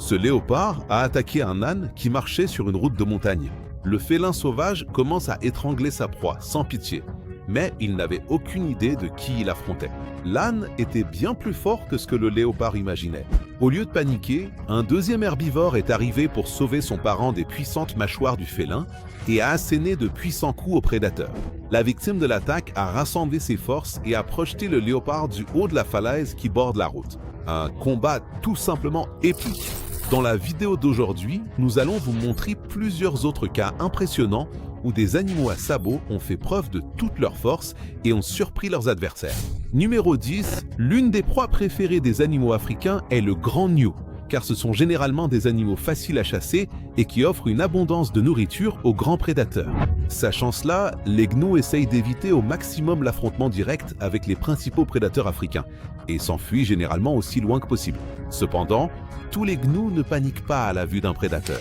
Ce léopard a attaqué un âne qui marchait sur une route de montagne. Le félin sauvage commence à étrangler sa proie sans pitié, mais il n'avait aucune idée de qui il affrontait. L'âne était bien plus fort que ce que le léopard imaginait. Au lieu de paniquer, un deuxième herbivore est arrivé pour sauver son parent des puissantes mâchoires du félin et a asséné de puissants coups au prédateur. La victime de l'attaque a rassemblé ses forces et a projeté le léopard du haut de la falaise qui borde la route. Un combat tout simplement épique. Dans la vidéo d'aujourd'hui, nous allons vous montrer plusieurs autres cas impressionnants où des animaux à sabots ont fait preuve de toute leur force et ont surpris leurs adversaires. Numéro 10, l'une des proies préférées des animaux africains est le grand gnou, car ce sont généralement des animaux faciles à chasser et qui offrent une abondance de nourriture aux grands prédateurs. Sachant cela, les gnous essayent d'éviter au maximum l'affrontement direct avec les principaux prédateurs africains et s'enfuient généralement aussi loin que possible. Cependant, tous les gnous ne paniquent pas à la vue d'un prédateur.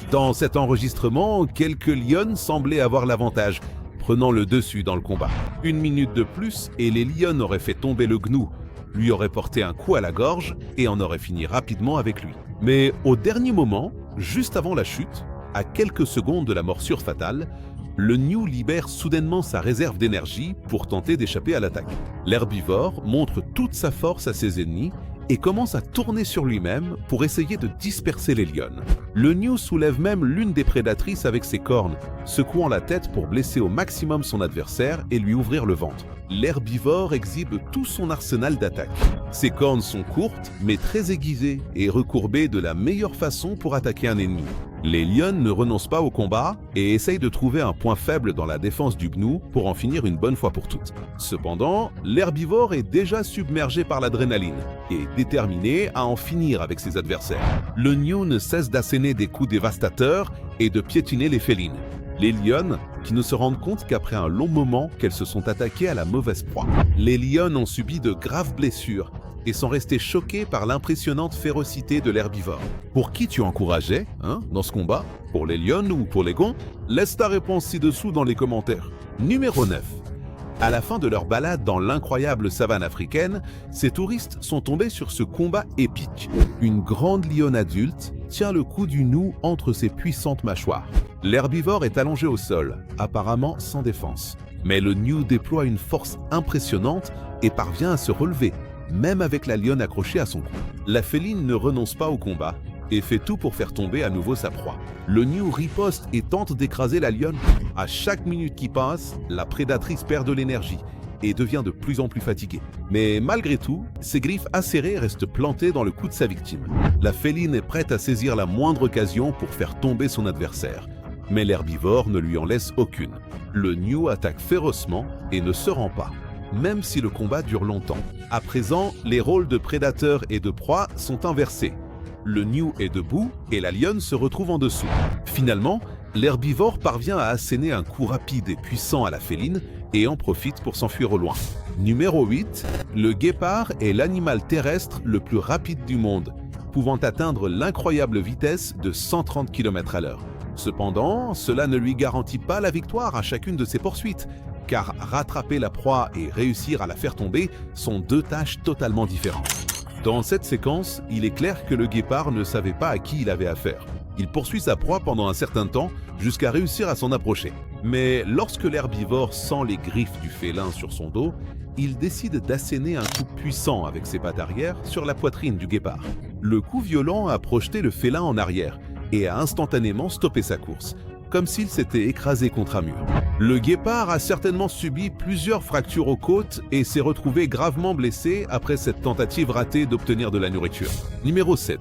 Dans cet enregistrement, quelques lionnes semblaient avoir l'avantage, prenant le dessus dans le combat. Une minute de plus et les lionnes auraient fait tomber le gnou, lui auraient porté un coup à la gorge et en auraient fini rapidement avec lui. Mais au dernier moment, juste avant la chute, à quelques secondes de la morsure fatale, le gnou libère soudainement sa réserve d'énergie pour tenter d'échapper à l'attaque. L'herbivore montre toute sa force à ses ennemis et commence à tourner sur lui-même pour essayer de disperser les lionnes. Le gnou soulève même l'une des prédatrices avec ses cornes, secouant la tête pour blesser au maximum son adversaire et lui ouvrir le ventre. L'herbivore exhibe tout son arsenal d'attaque. Ses cornes sont courtes, mais très aiguisées et recourbées de la meilleure façon pour attaquer un ennemi. Les lionnes ne renoncent pas au combat et essayent de trouver un point faible dans la défense du gnou pour en finir une bonne fois pour toutes. Cependant, l'herbivore est déjà submergé par l'adrénaline et déterminé à en finir avec ses adversaires. Le gnou ne cesse d'asséner des coups dévastateurs et de piétiner les félines. Les lionnes qui ne se rendent compte qu'après un long moment qu'elles se sont attaquées à la mauvaise proie. Les lionnes ont subi de graves blessures et sont restées choquées par l'impressionnante férocité de l'herbivore. Pour qui tu encourageais dans ce combat? Pour les lionnes ou pour les gonds? Laisse ta réponse ci-dessous dans les commentaires. Numéro 9. À la fin de leur balade dans l'incroyable savane africaine, ces touristes sont tombés sur ce combat épique. Une grande lionne adulte tient le cou du gnou entre ses puissantes mâchoires. L'herbivore est allongé au sol, apparemment sans défense. Mais le gnou déploie une force impressionnante et parvient à se relever, même avec la lionne accrochée à son cou. La féline ne renonce pas au combat et fait tout pour faire tomber à nouveau sa proie. Le gnou riposte et tente d'écraser la lionne. À chaque minute qui passe, la prédatrice perd de l'énergie et devient de plus en plus fatiguée. Mais malgré tout, ses griffes acérées restent plantées dans le cou de sa victime. La féline est prête à saisir la moindre occasion pour faire tomber son adversaire. Mais l'herbivore ne lui en laisse aucune. Le gnou attaque férocement et ne se rend pas, même si le combat dure longtemps. À présent, les rôles de prédateur et de proie sont inversés. Le gnou est debout et la lionne se retrouve en dessous. Finalement, l'herbivore parvient à asséner un coup rapide et puissant à la féline et en profite pour s'enfuir au loin. Numéro 8. Le guépard est l'animal terrestre le plus rapide du monde, pouvant atteindre l'incroyable vitesse de 130 km/h. Cependant, cela ne lui garantit pas la victoire à chacune de ses poursuites, car rattraper la proie et réussir à la faire tomber sont deux tâches totalement différentes. Dans cette séquence, il est clair que le guépard ne savait pas à qui il avait affaire. Il poursuit sa proie pendant un certain temps jusqu'à réussir à s'en approcher. Mais lorsque l'herbivore sent les griffes du félin sur son dos, il décide d'asséner un coup puissant avec ses pattes arrière sur la poitrine du guépard. Le coup violent a projeté le félin en arrière et a instantanément stoppé sa course, comme s'il s'était écrasé contre un mur. Le guépard a certainement subi plusieurs fractures aux côtes et s'est retrouvé gravement blessé après cette tentative ratée d'obtenir de la nourriture. Numéro 7.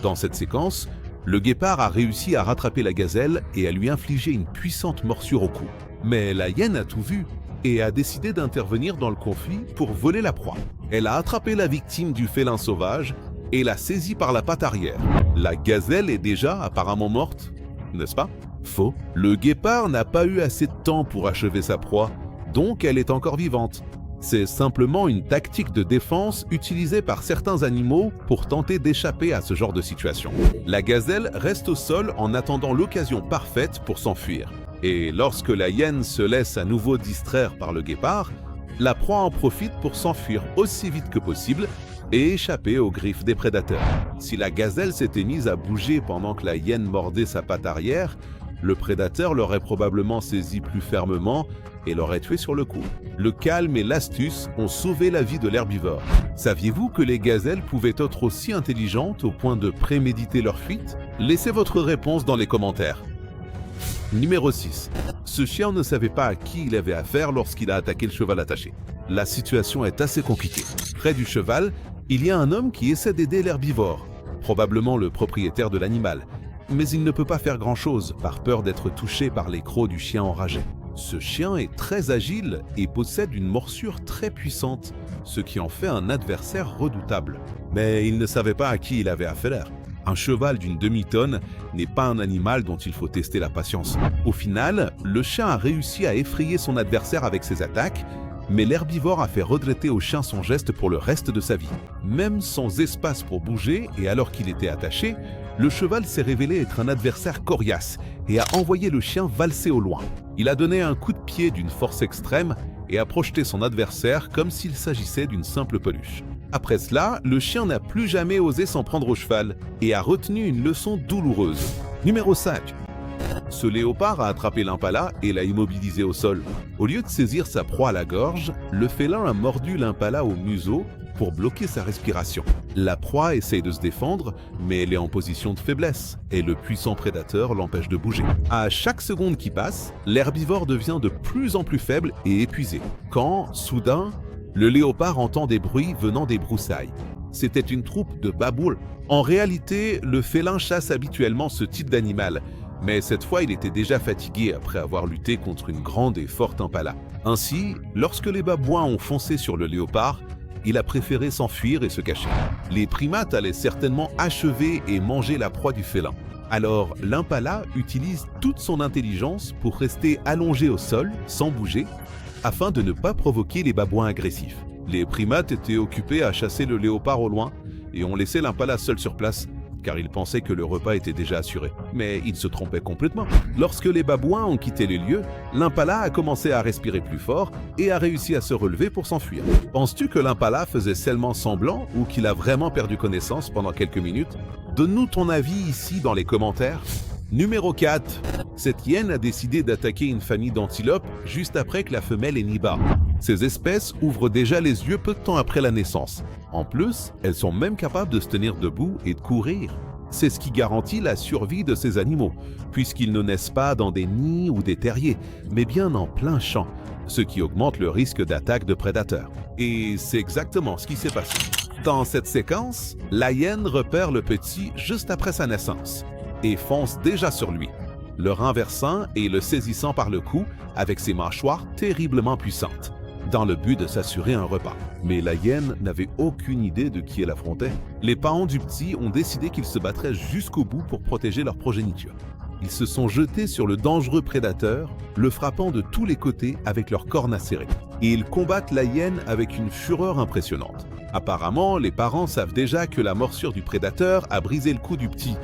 Dans cette séquence, le guépard a réussi à rattraper la gazelle et à lui infliger une puissante morsure au cou. Mais la hyène a tout vu et a décidé d'intervenir dans le conflit pour voler la proie. Elle a attrapé la victime du félin sauvage et l'a saisie par la patte arrière. La gazelle est déjà apparemment morte, n'est-ce pas? Faux. Le guépard n'a pas eu assez de temps pour achever sa proie, donc elle est encore vivante. C'est simplement une tactique de défense utilisée par certains animaux pour tenter d'échapper à ce genre de situation. La gazelle reste au sol en attendant l'occasion parfaite pour s'enfuir. Et lorsque la hyène se laisse à nouveau distraire par le guépard, La proie en profite pour s'enfuir aussi vite que possible et échapper aux griffes des prédateurs. Si la gazelle s'était mise à bouger pendant que la hyène mordait sa patte arrière, le prédateur l'aurait probablement saisi plus fermement et l'aurait tué sur le coup. Le calme et l'astuce ont sauvé la vie de l'herbivore. Saviez-vous que les gazelles pouvaient être aussi intelligentes au point de préméditer leur fuite? Laissez votre réponse dans les commentaires. Numéro 6. Ce chien ne savait pas à qui il avait affaire lorsqu'il a attaqué le cheval attaché. La situation est assez compliquée. Près du cheval, il y a un homme qui essaie d'aider l'herbivore, probablement le propriétaire de l'animal, mais il ne peut pas faire grand-chose par peur d'être touché par les crocs du chien enragé. Ce chien est très agile et possède une morsure très puissante, ce qui en fait un adversaire redoutable. Mais il ne savait pas à qui il avait affaire. Un cheval d'une demi-tonne n'est pas un animal dont il faut tester la patience. Au final, le chien a réussi à effrayer son adversaire avec ses attaques, mais l'herbivore a fait regretter au chien son geste pour le reste de sa vie. Même sans espace pour bouger et alors qu'il était attaché, le cheval s'est révélé être un adversaire coriace et a envoyé le chien valser au loin. Il a donné un coup de pied d'une force extrême et a projeté son adversaire comme s'il s'agissait d'une simple peluche. Après cela, le chien n'a plus jamais osé s'en prendre au cheval et a retenu une leçon douloureuse. Numéro 5. Ce léopard a attrapé l'impala et l'a immobilisé au sol. Au lieu de saisir sa proie à la gorge, le félin a mordu l'impala au museau pour bloquer sa respiration. La proie essaye de se défendre, mais elle est en position de faiblesse et le puissant prédateur l'empêche de bouger. À chaque seconde qui passe, l'herbivore devient de plus en plus faible et épuisé. Quand, soudain, le léopard entend des bruits venant des broussailles. C'était une troupe de baboules. En réalité, le félin chasse habituellement ce type d'animal, mais cette fois il était déjà fatigué après avoir lutté contre une grande et forte impala. Ainsi, lorsque les babouins ont foncé sur le léopard, il a préféré s'enfuir et se cacher. Les primates allaient certainement achever et manger la proie du félin. Alors l'impala utilise toute son intelligence pour rester allongé au sol, sans bouger, afin de ne pas provoquer les babouins agressifs. Les primates étaient occupés à chasser le léopard au loin et ont laissé l'impala seul sur place, car ils pensaient que le repas était déjà assuré. Mais ils se trompaient complètement. Lorsque les babouins ont quitté les lieux, l'impala a commencé à respirer plus fort et a réussi à se relever pour s'enfuir. Penses-tu que l'impala faisait seulement semblant ou qu'il a vraiment perdu connaissance pendant quelques minutes? Donne-nous ton avis ici dans les commentaires. Numéro 4. Cette hyène a décidé d'attaquer une famille d'antilopes juste après que la femelle ait mis bas. Ces espèces ouvrent déjà les yeux peu de temps après la naissance. En plus, elles sont même capables de se tenir debout et de courir. C'est ce qui garantit la survie de ces animaux, puisqu'ils ne naissent pas dans des nids ou des terriers, mais bien en plein champ, ce qui augmente le risque d'attaque de prédateurs. Et c'est exactement ce qui s'est passé. Dans cette séquence, la hyène repère le petit juste après sa naissance et fonce déjà sur lui, le renversant et le saisissant par le cou avec ses mâchoires terriblement puissantes, dans le but de s'assurer un repas. Mais la hyène n'avait aucune idée de qui elle affrontait. Les parents du petit ont décidé qu'ils se battraient jusqu'au bout pour protéger leur progéniture. Ils se sont jetés sur le dangereux prédateur, le frappant de tous les côtés avec leurs cornes acérées. Et ils combattent la hyène avec une fureur impressionnante. Apparemment, les parents savent déjà que la morsure du prédateur a brisé le cou du petit,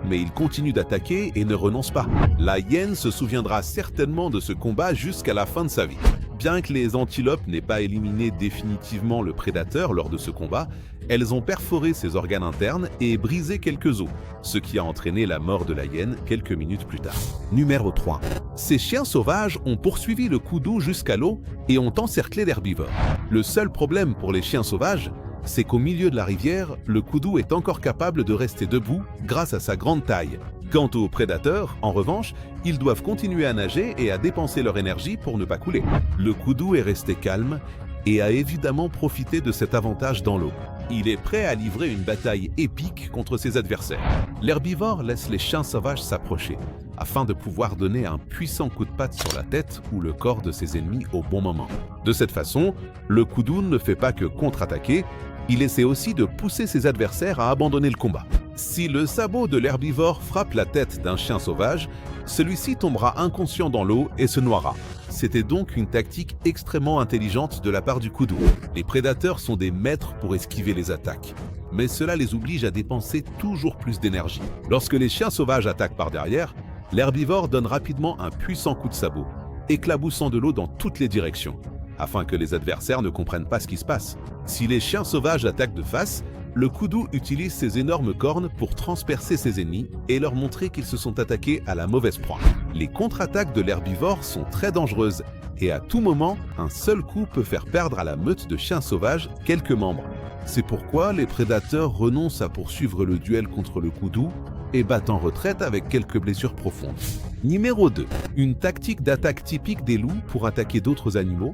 mais ils continuent d'attaquer et ne renoncent pas. La hyène se souviendra certainement de ce combat jusqu'à la fin de sa vie. Bien que les antilopes n'aient pas éliminé définitivement le prédateur lors de ce combat, elles ont perforé ses organes internes et brisé quelques os, ce qui a entraîné la mort de la hyène quelques minutes plus tard. Numéro 3. Ces chiens sauvages ont poursuivi le koudou jusqu'à l'eau et ont encerclé l'herbivore. Le seul problème pour les chiens sauvages, c'est qu'au milieu de la rivière, le koudou est encore capable de rester debout grâce à sa grande taille. Quant aux prédateurs, en revanche, ils doivent continuer à nager et à dépenser leur énergie pour ne pas couler. Le koudou est resté calme et a évidemment profité de cet avantage dans l'eau. Il est prêt à livrer une bataille épique contre ses adversaires. L'herbivore laisse les chiens sauvages s'approcher, afin de pouvoir donner un puissant coup de patte sur la tête ou le corps de ses ennemis au bon moment. De cette façon, le koudou ne fait pas que contre-attaquer, il essaie aussi de pousser ses adversaires à abandonner le combat. Si le sabot de l'herbivore frappe la tête d'un chien sauvage, celui-ci tombera inconscient dans l'eau et se noiera. C'était donc une tactique extrêmement intelligente de la part du koudou. Les prédateurs sont des maîtres pour esquiver les attaques, mais cela les oblige à dépenser toujours plus d'énergie. Lorsque les chiens sauvages attaquent par derrière, l'herbivore donne rapidement un puissant coup de sabot, éclaboussant de l'eau dans toutes les directions. afin que les adversaires ne comprennent pas ce qui se passe. Si les chiens sauvages attaquent de face, le koudou utilise ses énormes cornes pour transpercer ses ennemis et leur montrer qu'ils se sont attaqués à la mauvaise proie. Les contre-attaques de l'herbivore sont très dangereuses et à tout moment, un seul coup peut faire perdre à la meute de chiens sauvages quelques membres. C'est pourquoi les prédateurs renoncent à poursuivre le duel contre le koudou et battent en retraite avec quelques blessures profondes. Numéro 2. Une tactique d'attaque typique des loups pour attaquer d'autres animaux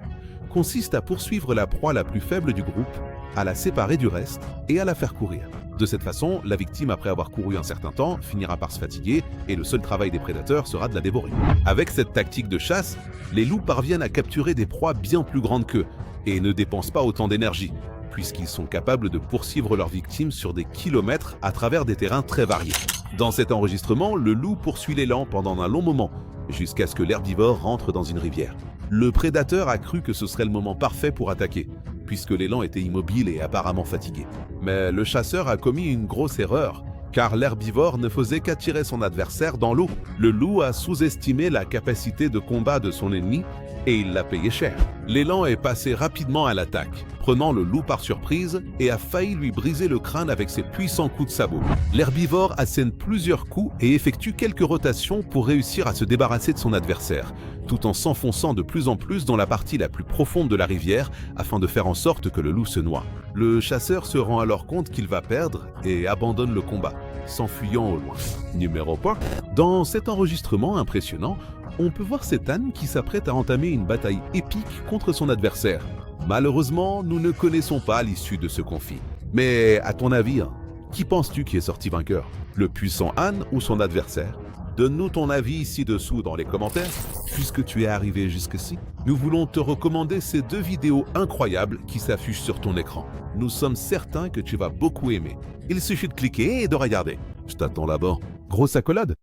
consiste à poursuivre la proie la plus faible du groupe, à la séparer du reste et à la faire courir. De cette façon, la victime, après avoir couru un certain temps, finira par se fatiguer et le seul travail des prédateurs sera de la dévorer. Avec cette tactique de chasse, les loups parviennent à capturer des proies bien plus grandes qu'eux et ne dépensent pas autant d'énergie, puisqu'ils sont capables de poursuivre leurs victimes sur des kilomètres à travers des terrains très variés. Dans cet enregistrement, le loup poursuit l'élan pendant un long moment, jusqu'à ce que l'herbivore rentre dans une rivière. Le prédateur a cru que ce serait le moment parfait pour attaquer, puisque l'élan était immobile et apparemment fatigué. Mais le chasseur a commis une grosse erreur, car l'herbivore ne faisait qu'attirer son adversaire dans l'eau. Le loup a sous-estimé la capacité de combat de son ennemi et il l'a payé cher. L'élan est passé rapidement à l'attaque, prenant le loup par surprise et a failli lui briser le crâne avec ses puissants coups de sabot. L'herbivore assène plusieurs coups et effectue quelques rotations pour réussir à se débarrasser de son adversaire, tout en s'enfonçant de plus en plus dans la partie la plus profonde de la rivière afin de faire en sorte que le loup se noie. Le chasseur se rend alors compte qu'il va perdre et abandonne le combat, s'enfuyant au loin. Numéro 1. Dans cet enregistrement impressionnant, on peut voir cet âne qui s'apprête à entamer une bataille épique contre son adversaire. Malheureusement, nous ne connaissons pas l'issue de ce conflit. Mais à ton avis, qui penses-tu qui est sorti vainqueur? Le puissant âne ou son adversaire? Donne-nous ton avis ci-dessous dans les commentaires. Puisque tu es arrivé jusqu'ici, nous voulons te recommander ces 2 vidéos incroyables qui s'affichent sur ton écran. Nous sommes certains que tu vas beaucoup aimer. Il suffit de cliquer et de regarder. Je t'attends là-bas. Grosse accolade!